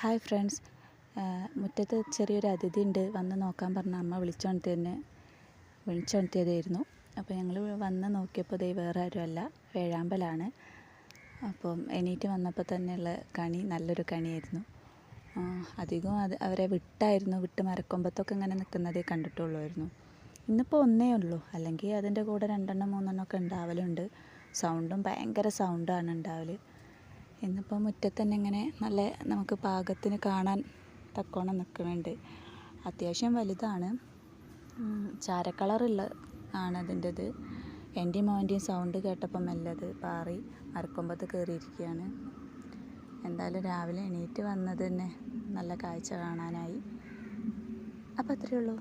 Hi friends, മുറ്റത്ത് ചെറിയൊരു അതിഥി ഉണ്ട്, വന്ന് നോക്കാൻ പറഞ്ഞ അമ്മ വിളിച്ചുണർത്തിയതായിരുന്നു. അപ്പോൾ ഞങ്ങൾ വന്ന് നോക്കിയപ്പോൾ വേറെ ആരുമല്ല, വേഴാമ്പലാണ്. അപ്പം എണീറ്റ് വന്നപ്പോൾ തന്നെയുള്ള കണി നല്ലൊരു കണിയായിരുന്നു. അധികവും അവരെ വിട്ട് മരക്കൊമ്പത്തൊക്കെ ഇങ്ങനെ നിൽക്കുന്നതേ കണ്ടിട്ടുള്ളായിരുന്നു. ഇന്നിപ്പോൾ ഒന്നേ ഉള്ളൂ, അല്ലെങ്കിൽ അതിൻ്റെ കൂടെ 2 3 ഒക്കെ ഉണ്ടാവലുണ്ട്. സൗണ്ടും ഭയങ്കര സൗണ്ടാണ് ഉണ്ടാവൽ. ഇന്നിപ്പോൾ മുറ്റത്ത് തന്നെ ഇങ്ങനെ നല്ല നമുക്ക് പാകത്തിന് കാണാൻ തക്കോണം നിൽക്കുന്നുണ്ട്. അത്യാവശ്യം വലുതാണ്, ചാരക്കളറുള്ള ആണ് അതിൻ്റെത്. എൻ്റെയും മോൻ്റെയും സൗണ്ട് കേട്ടപ്പോൾ മെല്ലത് പാറി മരക്കൊമ്പത്ത് കയറിയിരിക്കുകയാണ്. എന്തായാലും രാവിലെ എണീറ്റ് വന്നത് തന്നെ നല്ല കാഴ്ച കാണാനായി. അപ്പോൾ അത്രയേ ഉള്ളൂ.